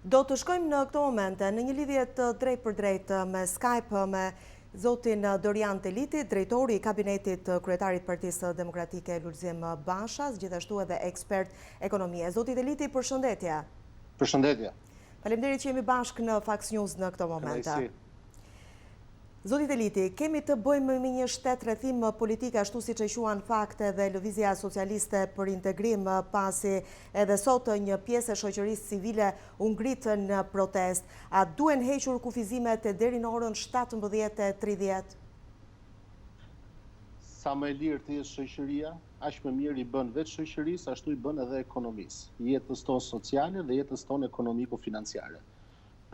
Do të shkojmë në këto momente në një lidhje të drejt për drejt me Skype me zotin Dorian Teliti, drejtori i kabinetit kryetarit Partisë Demokratike Lulzim Bashas, gjithashtu edhe ekspert ekonomie. Zoti Teliti, përshëndetje. Përshëndetje. Faleminderit që jemi bashkë në Fax News në këto momente. Qeverisja. Zoti Teliti, kemi të bëjmë me një shtet rrethim politike, ashtu siç e quan fakte dhe lëvizja socialiste për integrim, pasi edhe sot një pjesë e shoqërisë civile u ngrit në protest. A duhen hequr kufizimet deri në orën 17:30? Sa më e lirë të jetë shoqëria, aq më mirë i bën vetë shoqërisë, ashtu i bën edhe ekonomisë, jetës tonë sociale dhe jetës tonë ekonomiko-financiare.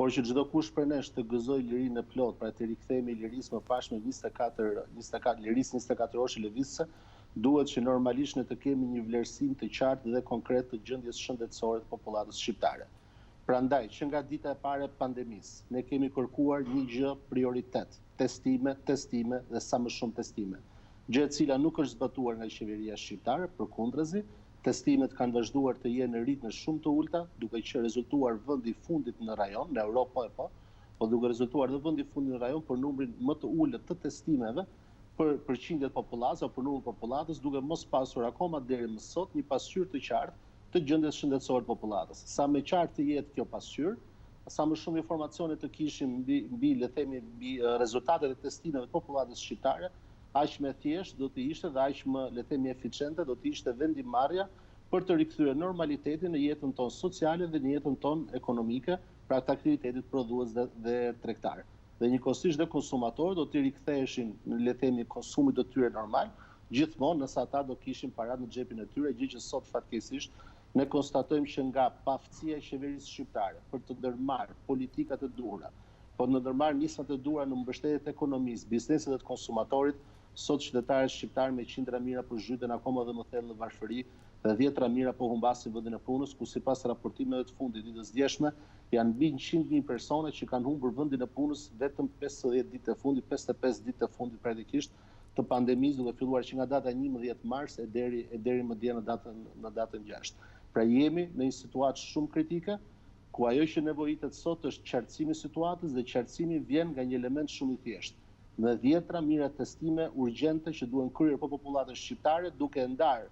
Por që çdo kush për nesh të gëzoj lirinë e plot, pra të rikthehemi lirisë më pashme 24 lirisë 24 orësh lëvizëse, duhet që normalisht ne të kemi një vlerësim të qartë dhe konkret të gjendjes shëndetësore të popullatës shqiptare. Prandaj, që nga dita e parë e pandemisë, ne kemi kërkuar një gjë prioritet, testime dhe sa më shumë testime. Gjë e cila nuk është zbatuar nga qeveria shqiptare, përkundrazi. Testimet kanë vazhduar të jenë në ritme shumë të ulta, duke që rezultuar vendi i fundit në rajon, në Europë po duke rezultuar dhe vendi i fundit në rajon për numrin më të ulët të testimeve për përqindjet popullatës apo për numrin popullatës, duke mos pasur akoma deri më sot një pasqyrë të qartë të gjendjes shëndetësore të popullatës. Sa më qartë të jetë kjo pasqyrë, sa më shumë informacione të kishim mbi rezultatet e testimeve të popullatës shqiptare, aq më thjesht do të ishte dhe aq më eficiente do të ishte vendimarrja për të rikthyer normalitetin në jetën tonë sociale dhe në jetën tonë ekonomike, pra të aktivitetit prodhues dhe tregtar. Dhe njëkohësisht dhe konsumatorët do të riktheheshin në konsumit të tyre normal, gjithmonë nëse ata do kishin parat në xhepin e tyre, gjë që sot fatkeqësisht ne konstatojmë që nga paftësia e qeverisë shqiptare për të ndërmarrë politikat e duhura, po në ndërmarrë nismat e duhura në mbështetje të ekonomisë, biznesit dhe të konsumatorit, sot qytetarët shqiptarë me qindra mijëra po zhyten akoma dhe më thellë në varfëri dhe 10 mijëra po humbasin vendin e punës, ku sipas raportimeve të fundit ditës djeshme janë mbi 100.000 persona që kanë humbur vendin e punës vetëm 50 ditë e fundit, 55 ditë e fundit praktikisht të pandemisë, duke filluar që nga data 11 mars e deri më dje në datën 6. Pra jemi në një situatë shumë kritike, ku ajo që nevojitet sot është qartësimi i situatës dhe qartësimi vjen nga një element shumë i thjeshtë. Me 10 mijëra testime urgjente që duhen kryer për popullatën shqiptare, duke ndarë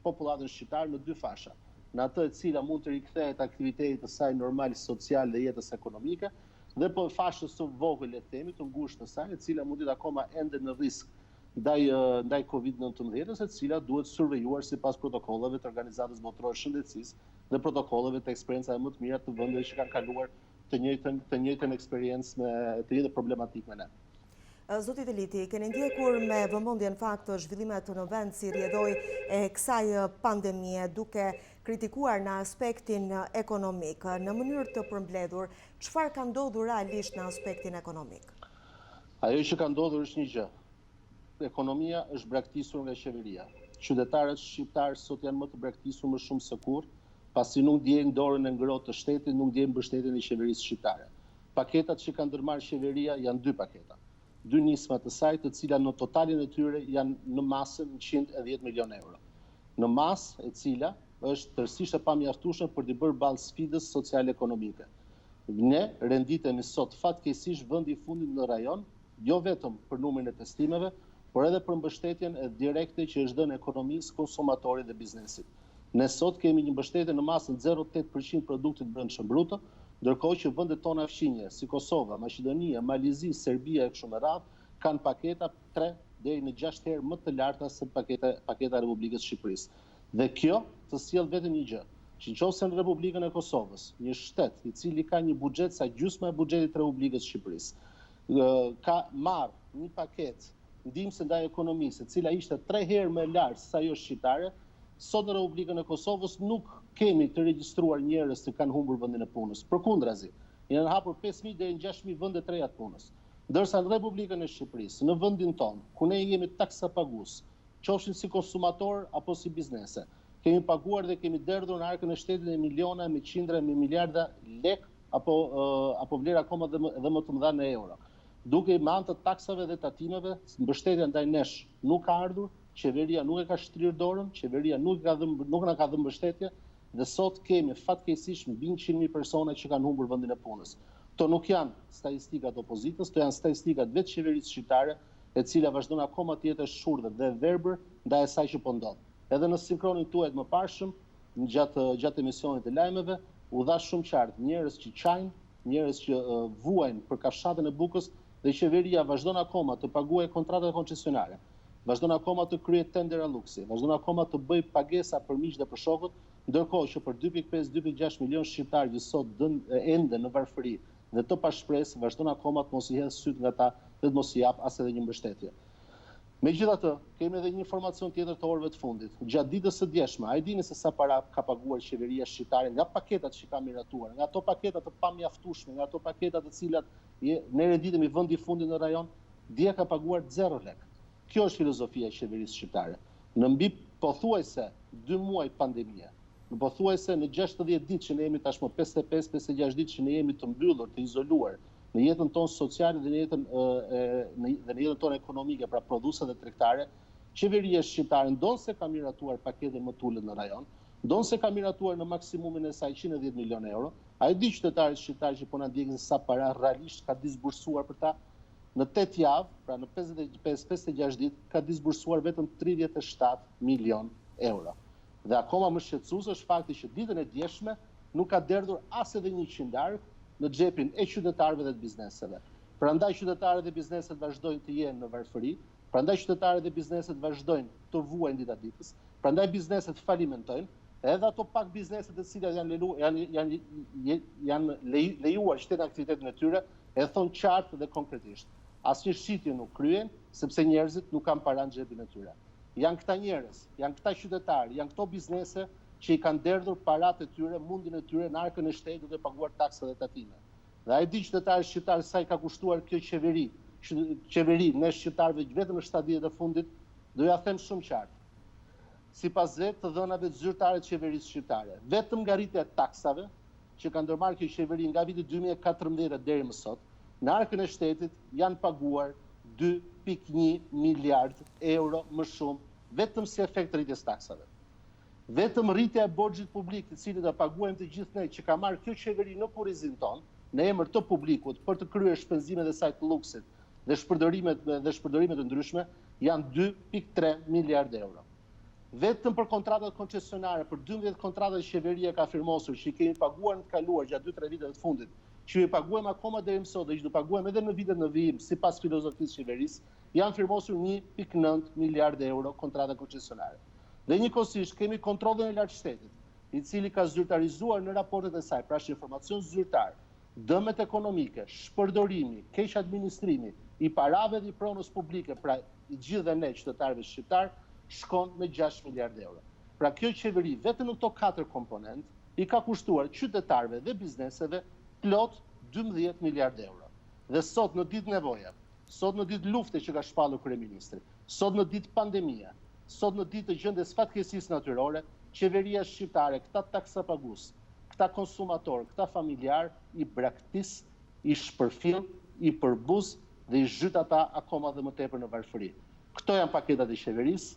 popullatën shqiptare në dy fasha. Në atë e cila mund të rikthehet aktivitetit të saj normal social dhe jetës ekonomike, dhe po fashës së vogël le të themi të ngushtë të saj, e cila mund të jetë akoma ende në risk ndaj COVID-19, e cila duhet survejuar sipas protokolleve të Organizatës Botërore të Shëndetësisë dhe protokolleve të eksperiencave më të mira të vendeve që kanë kaluar të njëjtën eksperiencë me të njëjtën problematikë me ne. Zoti Teliti, keni ndjekur me vëmendje në fakt zhvillimet në vend si rrjedhoi e kësaj pandemie, duke kritikuar në aspektin ekonomik. Në mënyrë të përmbledhur, çfarë ka ndodhur realisht në aspektin ekonomik? Ajo që ka ndodhur është një gjë. Ekonomia është braktisur nga qeveria. Qytetarët shqiptarë sot janë më të braktisur më shumë se kurrë, pasi nuk ndjejnë dorën e ngrohtë të shtetit, nuk ndjejnë mbështetjen e qeverisë shqiptare. Paketat që ka ndërmarrë qeveria janë dy paketa. Dy nisma të saj, të cilat në totalin e tyre janë në masën 110 milion euro. Në masë e cila është tërësisht e pamjaftueshme për të bërë ballë sfidës sociale-ekonomike. Ne renditemi sot fatkeqësisht vendi i fundit në rajon, jo vetëm për numrin e testimeve, por edhe për mbështetjen e direkte që është dhënë ekonomisë, konsumatorit dhe biznesit. Ne sot kemi një mbështetje në masën 0,8% produktit brendshëm bruto, ndërkohë që vendet tona fqinje, si Kosova, Maqedonia, Malizi, Serbia e kështu me radhë, kanë paketa 3 deri në 6 herë më të larta se paketa e Republikës Shqipërisë. Dhe kjo të sjell vetëm një gjë, që nëse në Republikën e Kosovës, një shtet i cili ka një buxhet sa gjysma e buxhetit të Republikës Shqipërisë, ka marrë një paketë ndihmëse ndaj ekonomisë, e cila ishte 3 herë më e lartë se ajo shqiptare, sot në Republikën e Kosovës nuk kemi të regjistruar njerëz që kanë humbur vendin e punës. Përkundrazi, janë hapur 5.000 deri në 6.000 vende të reja të punës. Ndërsa në Republikën e Shqipërisë, në vendin tonë, ku ne jemi taksapagues, qofshin si konsumator apo si biznese, kemi paguar dhe kemi derdhur në arkën e shtetit me miliona, me qindra, me miliarda lek apo vlerë akoma dhe më të mëdha në euro. Duke me anë të taksave dhe tatimeve, mbështetja ndaj nesh nuk ka ardhur, qeveria nuk e ka shtrirë dorën, qeveria nuk na ka dhënë mbështetje Dhe sot kemi fatkeqësisht mbi 100.000 persona që kanë humbur vendin e punës. Këto nuk janë statistikat opozitës, këto janë statistikat vetë qeverisë shqiptare, e cila vazhdon akoma të jetë e shurdhër dhe verbër ndaj asaj që po ndodh. Edhe në sinkronin tuaj të mëparshëm, gjatë emisionit të lajmeve, u dha shumë qartë njerëz që qajnë, njerëz që vuajnë për kafshatën e bukës dhe qeveria vazhdon akoma të paguajë kontratat koncesionare. Vazhdon akoma të kryejë tendera luksi, vazhdon akoma të bëjë pagesa për miq dhe për shokët, ndërkohë që për 2.5-2.6 milion shqiptarë që sot ende në varfëri dhe të pashpresë vazhdon akoma të mos i hedhë syt nga ta dhe të mos i jap as edhe një mbështetje. Megjithatë, kemi edhe një informacion tjetër të orëve të fundit. Gjatë ditës së djeshme, a e dini se sa para ka paguar qeveria shqiptare nga paketat që ka miratuar, nga ato paketat të pamjaftueshme, nga ato paketat të cilat ne renditemi vendi i fundit në rajon, dje ka paguar 0 lekë. Kjo është filozofia e qeverisë shqiptare. Në mbi pothuajse 2 muaj pandemie, në pothuajse në 60 ditë që ne jemi tashmë 55-56 ditë që ne jemi të mbyllur, të izoluar në jetën tonë sociale dhe në jetën tonë ekonomike, pra prodhuese dhe tregtare, qeveria shqiptare ndonse ka miratuar paketën më të ulët në rajon, ndonse ka miratuar në maksimumin e saj 110 milion euro, a e di qytetarët shqiptarë që po na ndjekin sa para realisht ka disbursuar për ta? Në 8 javë, pra në 55-56 ditë, ka disbursuar vetëm 37 milion euro. Dhe akoma më shqetësues është fakti që ditën e djeshme nuk ka derdhur as edhe 100 lekë në xhepin e qytetarëve dhe të bizneseve. Prandaj qytetarët dhe bizneset vazhdojnë të jenë në varfëri, prandaj qytetarët dhe bizneset vazhdojnë të vuajnë dita ditës, prandaj bizneset falimentojnë, edhe ato pak bizneset të cilat janë lejuar që të kenë aktivitetin e tyre, e thonë qartë dhe konkretisht. Asnjë shitje nuk kryen, sepse njerëzit nuk kanë para në xhepin e tyre. Janë këta njerëz, janë këta qytetarë, janë këto biznese që i kanë derdhur paratë e tyre, mundin e tyre në arkën e shtetit duke paguar taksa dhe tatime. Dhe ai di qytetarë shqiptarë sa i ka kushtuar kjo qeveri ne shqiptarëve vetëm në 7 ditët e fundit, do ja them shumë qartë. Sipas të dhënave të zyrtare të qeverisë shqiptare, vetëm nga rritja e taksave që ka ndërmarrë kjo qeveri nga viti 2014 deri më sot, në arkën e shtetit janë paguar 2.1 miliard euro më shumë vetëm si efekt të rritjes taksave. Vetëm rritja e borxhit publik, të cilin do paguajmë të gjithë ne, që ka marrë kjo qeveri në kurrizin ton, në emër të publikut për të kryer shpenzimet e saj të luksit dhe shpërdorimet e ndryshme, janë 2.3 miliard euro. Vetëm për kontratat koncesionare, për 12 kontratat që qeveria ka firmosur, që i kemi paguar në të kaluar gjatë 2-3 viteve të fundit, që i paguajmë akoma deri më sot dhe që do paguajmë edhe në vitet në vijim, sipas filozofisë qeverisë, janë firmosur 1.9 miliard euro kontrata koncesionare. Dhe njëkohësisht kemi kontrollin e lartë shtetit, i cili ka zyrtarizuar në raportet e saj, pra është informacion zyrtar, dëmet ekonomike, shpërdorimi, keq administrimi i parave dhe i pronës publike, pra i gjithë dhe ne qytetarëve shqiptar, shkon me 6 miliard euro. Pra kjo qeveri vetëm në këto 4 komponent i ka kushtuar qytetarëve dhe bizneseve plot 12 miliard euro. Dhe sot në ditë nevoje, sot në ditë lufte që ka shpallur kryeministri, sot në ditë pandemia, sot në ditë të gjendjes fatkeqësisë natyrore, qeveria shqiptare, këta taksapagues, këta konsumator, këta familjar i braktis, i shpërfill, i përbuz dhe i zhyt ata akoma dhe më tepër në varfëri. Këto janë paketat e qeverisë,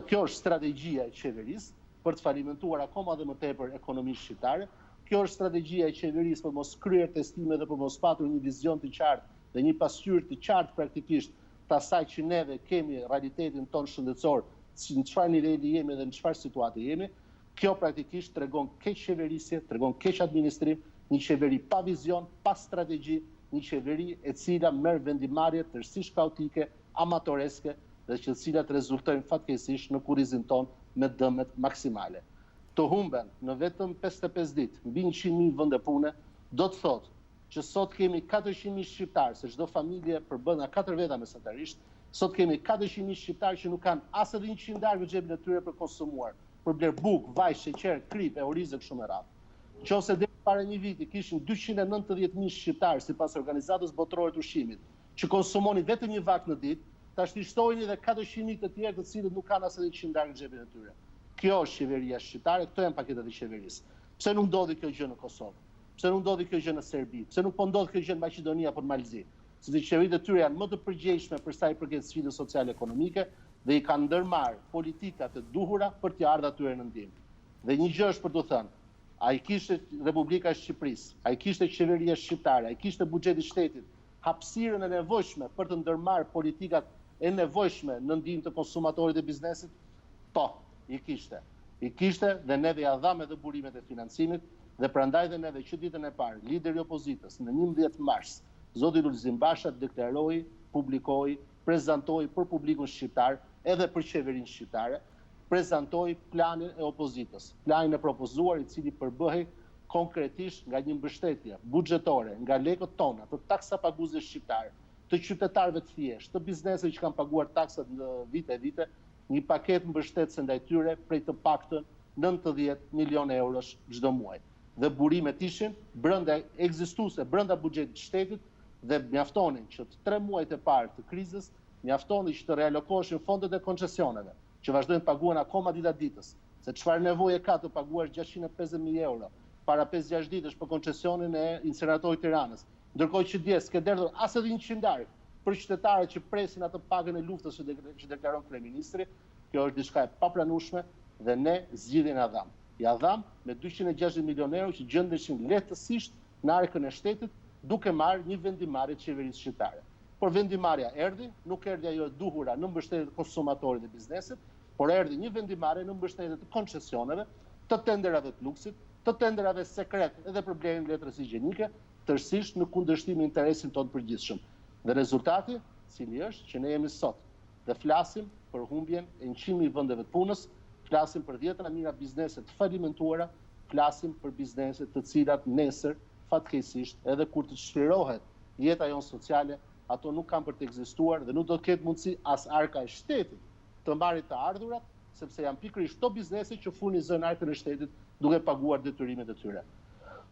kjo është strategjia e qeverisë për të falimentuar akoma dhe më tepër ekonominë shqiptare. Kjo është strategjia e qeverisë për mos kryer testime dhe për mos patur një vizion të qartë dhe një pasqyrë të qartë praktikisht të asaj që neve kemi realitetin tonë shëndetësor, në çfarë niveli jemi dhe në çfarë situate jemi. Kjo praktikisht tregon keq qeverisje, tregon keq administrim, një qeveri pa vizion, pa strategji, një qeveri e cila merr vendimarrje tërësisht kaotike, amatoreske dhe që cilat rezultojnë fatkeqësisht në kurrizin ton me dëmet maksimale. Të humben në vetëm 55 ditë mbi 100.000 vende pune, do të thotë që sot kemi 400.000 shqiptarë, se çdo familje përbën nga 4 veta mesatarisht, sot kemi 400.000 shqiptarë që nuk kanë as edhe 100 lekë në xhepin e tyre për konsumuar, për bler bukë, vaj, sheqer, krip, eurize kështu me radhë. Nëse deri para një viti kishin 290.000 shqiptarë sipas organizatës botërore të ushqimit, që konsumonin vetëm një vak në ditë, tash i shtojnë edhe 400.000 të tjerë të cilët nuk kanë as edhe 100 lekë në xhepin e tyre. Kjo është qeveria shqiptare, këto janë paketat e qeverisë. Pse nuk ndodhi kjo gjë në Kosovë? Pse nuk ndodhi kjo gjë në Serbi? Pse nuk po ndodh kjo gjë në Maqedoni apo në Malzi? Sepse qeveritë e tyre janë më të përgjegjshme për sa i përket sfidës sociale ekonomike dhe i kanë ndërmarrë politikat e duhura për t'i ardhur atyre në ndihmë. Dhe një gjë është për të thënë, a i kishte Republika e Shqipërisë, a i kishte Qeveria Shqiptare, a i kishte buxheti i shtetit, hapësirën e nevojshme për të ndërmarrë politikat e nevojshme në ndihmë të konsumatorit e biznesit? Po, i kishte. I kishte dhe neve ja dham edhe burimet e financimit dhe prandaj dhe neve që ditën e parë, lideri i opozitës në 11 mars, zoti Lulzim Basha deklaroi, publikoi, prezantoi për publikun shqiptar edhe për qeverinë shqiptare, prezantoi planin e opozitës, planin e propozuar i cili përbëhej konkretisht nga një mbështetje buxhetore, nga lekët tona të taksapaguesve shqiptar, të qytetarëve të thjeshtë, të bizneseve që kanë paguar taksat në vite e vite, një paketë mbështetëse ndaj tyre prej të paktën 90 milionë eurosh çdo muaj. Dhe burimet ishin ekzistuese brenda buxhetit të shtetit dhe mjaftonin që të 3 muajt e parë të krizës, mjaftonin që të realokoheshin fondet e koncesioneve, që vazhdojnë paguhen akoma dita ditës, se çfarë nevoje ka të paguash 650.000 euro para 5-6 ditësh për koncesionin e inceneratorit Tiranës, ndërkohë që dje s'ke derdhur as edhe 100 lekë për qytetarët që presin atë pagën e luftës që deklaron kryeministri. Kjo është diçka e papranueshme dhe ne zgjidhjen ja dham. Ja dham me 260 milionë euro që gjendeshin lehtësisht në arkën e shtetit, duke marrë një vendimarrje të qeverisë shqiptare. Por vendimarrja erdhi, nuk erdhi ajo e duhura në mbështetje të konsumatorit dhe biznesit, por erdhi një vendimarrje në mbështetje të koncesioneve, të tenderave të luksit, të tenderave sekret edhe problemin letrës higjienike, tërësisht në kundërshtim me interesin tonë të përgjithshëm. Dhe rezultati, cili është që ne jemi sot dhe flasim për humbjen e 100.000 vendeve të punës, flasim për 10 mijëra biznese të falimentuara, flasim për biznese të cilat nesër fatkeqësisht edhe kur të çlirohet jeta jonë sociale, ato nuk kanë për të ekzistuar dhe nuk do të ketë mundësi as arka e shtetit të marrë të ardhurat, sepse janë pikërisht këto biznese që furnizojnë arkën e shtetit duke paguar detyrimet e tyre.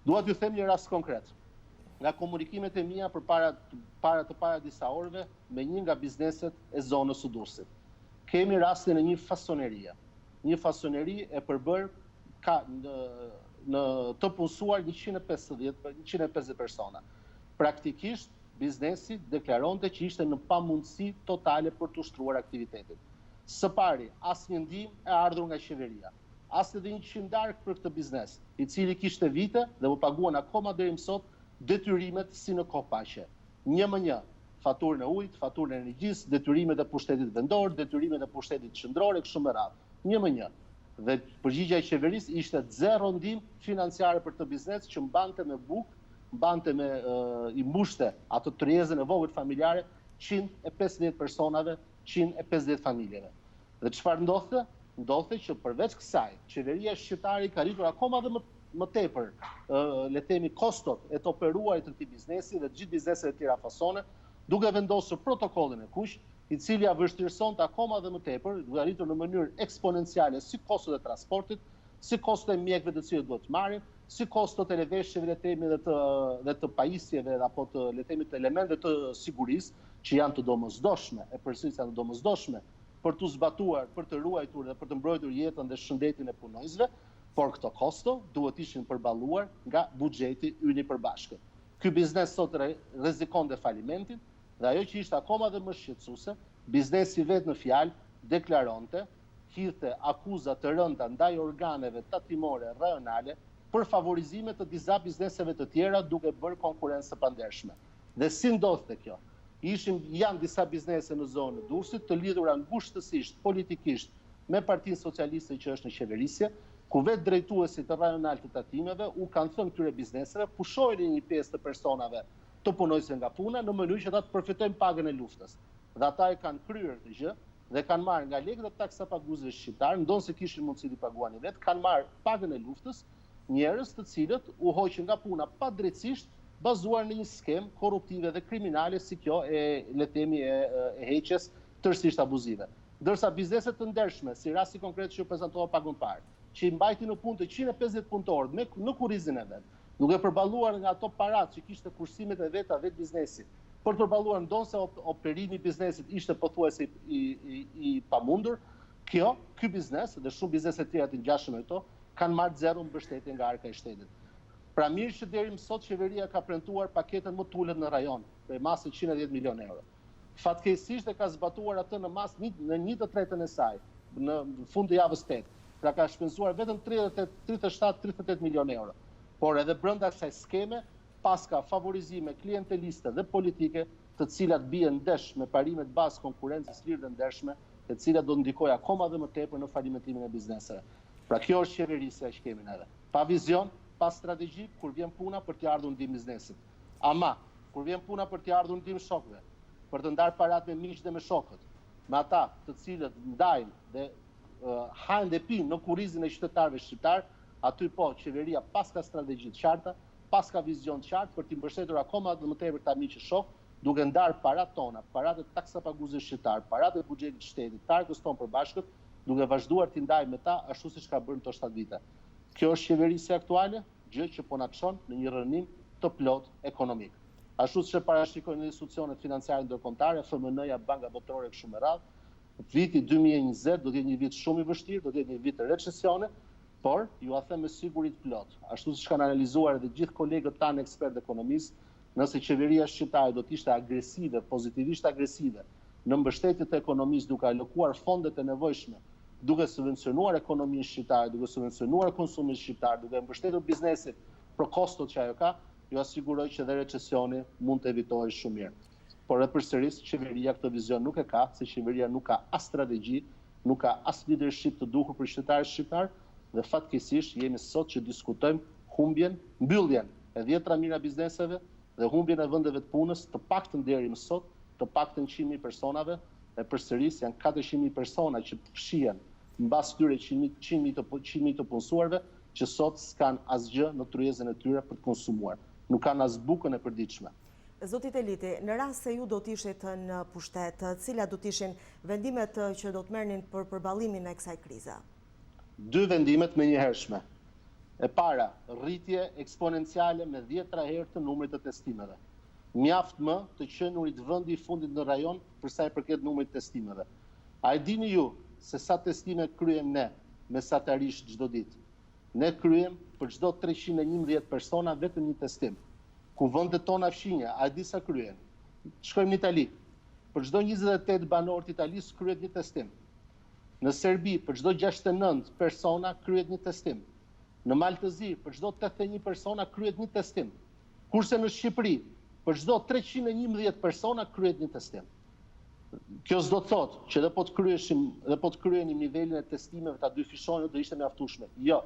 Dua t'ju them një rast konkret. Nga komunikimet e mia para disa orëve me një nga bizneset e zonës së Durrësit. Kemi rastin e një fasonerie. Një fasoneri e përbër ka në të punësuar 150 persona. Praktikisht biznesi deklaronte që ishte në pamundësi totale për të ushtruar aktivitetin. Së pari, asnjë ndihmë e ardhur nga qeveria, as edhe 100 lekë për këtë biznes, i cili kishte vite dhe u paguan akoma deri më sot detyrimet si në kohë paqe. 1/1, faturën e ujit, faturën e energjisë, detyrimet e pushtetit vendor, detyrimet e pushtetit qendror e kështu me radhë. 1/1. Dhe përgjigjja e qeverisë ishte zero ndihmë financiare për këtë biznes që mbante me bukë, i mbushte ato tryezën e vogël familjare 150 personave, 150 familjeve. Dhe çfarë ndodhte? Ndodhte që përveç kësaj, qeveria shqiptare ka rritur akoma dhe më tepër, le të themi, kostot e të operuarit të këtij biznesi dhe të gjithë bizneseve të tjera fasone, duke vendosur protokollin e kuq, i cili ja vështirësonte akoma dhe më tepër, duke arritur në mënyrë eksponenciale si kostot e transportit, si kostot e mjekëve të cilët duhet marrin, si kostot e leveshjeve, le të themi, dhe të pajisjeve apo të, le të themi, të elementeve të sigurisë që janë të domosdoshme, e përsëris janë të domosdoshme për të zbatuar, për të ruajtur dhe për të mbrojtur jetën dhe shëndetin e punonjësve, por këto kosto duhet ishin përballuar nga buxheti ynë i përbashkët. Ky biznes sot rrezikonte falimentin dhe ajo që ishte akoma dhe më shqetësuese, biznesi vetë në fjalë deklaronte, hidhte akuza të rënda ndaj organeve tatimore rajonale për favorizime të disa bizneseve të tjera duke bërë konkurrencë pandershme. Dhe si ndodhte kjo? Janë disa biznese në zonën e Durrësit të lidhura ngushtësisht politikisht me Partinë Socialiste që është në Qeverisje, ku vetë drejtuesit të rajonal të tatimeve u kanë thënë këtyre bizneseve pushojnë një pjesë të personave të punojse nga puna në mënyrë që ata të përfitojnë pagën e luftës. Dhe ata e kanë kryer këtë gjë dhe kanë marrë nga lekët e taksapaguesve shqiptar, ndonse kishin mundësi të paguanin vetë, kanë marrë pagën e luftës njerëz të cilët u hoqën nga puna padrejtisht, bazuar në një skem korruptive dhe kriminale si kjo e le të themi e heqjes tërësisht abuzive. Ndërsa bizneset të ndershme, si rasti konkret që prezantova pak më parë, që i mbajti në punë të 150 punëtorë në kurrizin e vet, duke përballuar nga ato parat që kishte kursimet e veta vetë biznesi, për të përballuar ndonse operimi i biznesit ishte pothuajse i pamundur, ky biznes dhe shumë biznese të tjera të ngjashme me këto kanë marrë zero mbështetje nga arka e shtetit. Pra mirë që deri më sot qeveria ka premtuar paketën më të ulët në rajon, prej masë 110 milionë euro. Fatkeqësisht e ka zbatuar atë në masë në 1/3 e saj, në fund të javës 8. Pra ka shpenzuar vetëm 37-38 milion euro. Por edhe brenda kësaj skeme pas ka favorizime klienteliste dhe politike, të cilat bien ndesh me parimet bazë konkurrencës lirë dhe ndershme, të cilat do ndikojë akoma dhe më tepër në falimentimin e bizneseve. Pra kjo është qeverisja që kemi neve. Pa vizion, pa strategji, kur vjen puna për të ardhur ndihmë biznesit. Ama, kur vjen puna për të ardhur ndihmë shokëve, për të ndarë parat me miq dhe me shokët, me ata të cilët ndajnë dhe hajnë dhe pinë në kurrizin e qytetarëve shqiptar, aty po qeveria pas ka strategji të qarta, pas ka vizion të qartë për t'i mbështetur akoma dhe më tepër ta miqë shok, duke ndarë parat tona, parat e taksapaguzit shqiptar, parat e buxhetit shtetit, targës tonë përbashkët, duke vazhduar t'i ndajmë me ta ashtu siç ka bërë në këto 7 vite. Kjo është qeverisja aktuale, gjë që po na çon në një rrënim të plot ekonomik. Ashtu siç e parashikojnë institucionet financiare ndërkombëtare, FMN-ja, Banka Botërore kështu me radhë, viti 2020 do të jetë një vit shumë i vështirë, do të jetë një vit të recesione, por ju a them me siguri të plot, ashtu siç kanë analizuar edhe gjithë kolegët tanë ekspertë ekonomistë, nëse qeveria shqiptare do të ishte agresive, pozitivisht agresive, në mbështetje të ekonomisë duke alokuar fondet e nevojshme, duke subvencionuar ekonominë shqiptare, duke subvencionuar konsumin shqiptar, duke mbështetur biznesit për kostot që ajo ka, ju asiguroj që dhe recesioni mund të evitohej shumë mirë. Por edhe përsëris qeveria këtë vizion nuk e ka, se qeveria nuk ka as strategji, nuk ka as leadership të duhur për qytetarët shqiptar, dhe fatkeqësisht jemi sot që diskutojmë humbjen, mbylljen e 10.000 bizneseve dhe humbjen e vendeve të punës, të paktën deri më sot, të paktën 100.000 personave, e përsëris janë 400.000 persona që fshihen mbas këtyre 100.000 të punësuarve, që sot s'kan asgjë në tryezën e tyre për të konsumuar. Nuk kanë as bukën e përditshme. Zoti Teliti, në rast se ju do t'ishit në pushtet, cilat do t'ishin vendimet që do të merrnin për përballimin e kësaj krize? 2 vendimet me njëhershme. E para, rritje eksponenciale me 10 herë të numrit të testimeve. Mjaft më të qenurit vendi i fundit në rajon për sa i përket numrit të testimeve. A e dini ju se sa testime kryem ne mesatarisht çdo ditë? Ne kryem për çdo 311 persona vetëm një testim. Ku vendet tona fshinja, a di sa kryen? Shkojmë në Itali. Për çdo 28 banor të Italisë kryet një testim. Në Serbi, për çdo 69 persona kryet një testim. Në Maltëzi, për çdo 81 persona kryet një testim. Kurse në Shqipëri, për çdo 311 persona kryet një testim. Kjo s'do të thotë që dhe po të kryenim nivelin e testimeve ta 2 fishonjve do ishte mjaftueshme. Jo.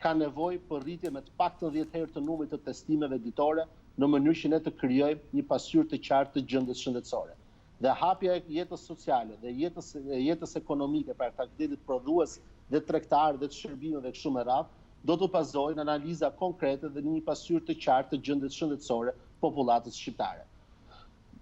Ka nevojë për rritje me të paktën 10 herë të numrit të testimeve ditore, në mënyrë që ne të krijojmë një pasqyrë të qartë të gjendjes shëndetësore. Dhe hapja e jetës sociale dhe jetës ekonomike për aktivitetet prodhues dhe tregtar dhe të shërbimeve kështu me radhë, do të bazojnë në analiza konkrete dhe një pasqyrë të qartë të gjendjes shëndetësore popullatës shqiptare.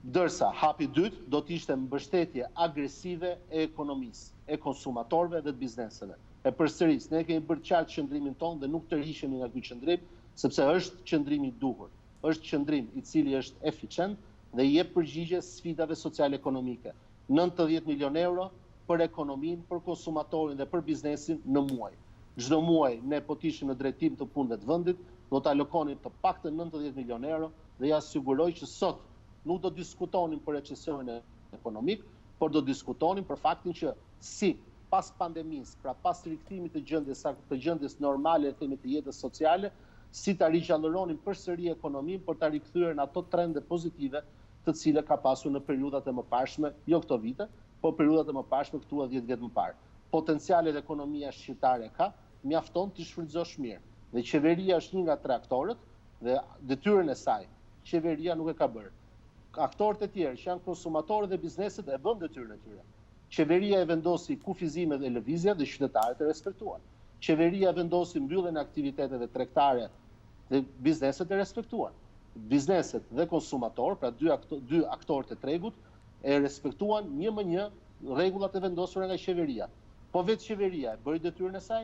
Dërsa hapi i dytë do të ishte mbështetje agresive e ekonomisë, e konsumatorëve dhe të bizneseve. E përsëris, ne kemi bërë qartë qëndrimin tonë dhe nuk tërhiqemi nga ky qëndrim, sepse është qëndrimi i duhur. Është qëndrim i cili është eficient dhe jep përgjigje sfidave sociale-ekonomike. 90 milion euro për ekonominë, për konsumatorin dhe për biznesin në muaj. Çdo muaj ne po të ishim në drejtim të punëve të vendit, do të alokonin të paktën 90 milion euro dhe ja siguroj që sot nuk do diskutonin për recesionin ekonomik, por do diskutonin për faktin që si pas pandemisë, pra pas rikthimit të gjendjes normale të jetës sociale, si ta rigjallëronin përsëri ekonominë për ta rikthyer në ato trende pozitive të cilat ka pasur në periudhat e mëparshme, jo këto vite, por periudhat e mëparshme këtu 10 vjet më parë. Potencialet ekonomia shqiptare ka, mjafton të shfrytëzosh mirë. Dhe qeveria është një nga 3 aktorët dhe detyrën e saj qeveria nuk e ka bërë. Aktorët e tjerë që janë konsumatorët dhe bizneset e bën detyrën e tyre. Qeveria e vendosi kufizimet e lëvizja dhe qytetarët e respektuan. Qeveria vendosi mbylljen e aktiviteteve tregtare dhe bizneset e respektuan. Bizneset dhe konsumatorë, pra dy aktorët e tregut, e respektuan një më një rregullat e vendosura nga qeveria. Po vetë qeveria e bëri detyrën e saj,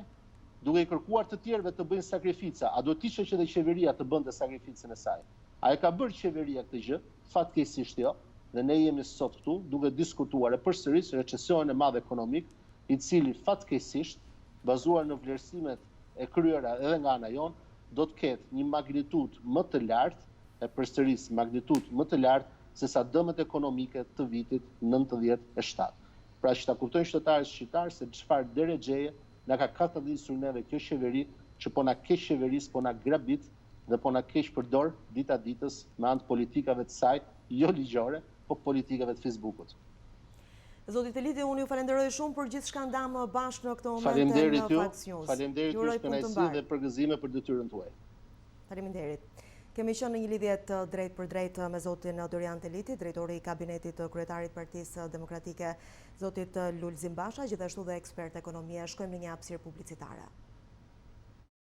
duke i kërkuar të tjerëve të bëjnë sakrifica, a do të ishte që dhe qeveria të bënte sakrificën e saj? A e ka bërë qeveria këtë gjë? Fatkeqësisht jo. Dhe ne jemi sot këtu duke diskutuar e përsëris recesionin e madh ekonomik, i cili fatkeqësisht, bazuar në vlerësimet e kryera edhe nga ana jonë, do të ketë një magnitudë më të lartë, e përsëris magnitudë më të lartë se sa dëmet ekonomike të vitit 97. Pra që ta kuptojnë qytetarët shqiptarë se çfarë derexheje na ka katërdisur neve kjo qeveri që po na keq qeveris, po na grabit dhe po na keq përdor dita ditës me anë të politikave të saj, jo ligjore, po politikave të Facebookut. Zoti Teliti, unë ju falenderoj shumë për gjithë shka ndamë bashkë në këtë moment Faleminderit në Fox News. Faleminderit ju, shkënaqësi dhe përgëzime për detyrën tuaj. Faleminderit. Kemi qenë në një lidhje të drejt për drejt me zotin Dorian Teliti, drejtori i kabinetit të kryetarit Partisë Demokratike, zotit Lulzim Basha, gjithashtu dhe ekspert ekonomie. Shkojmë në një hapësirë publicitare.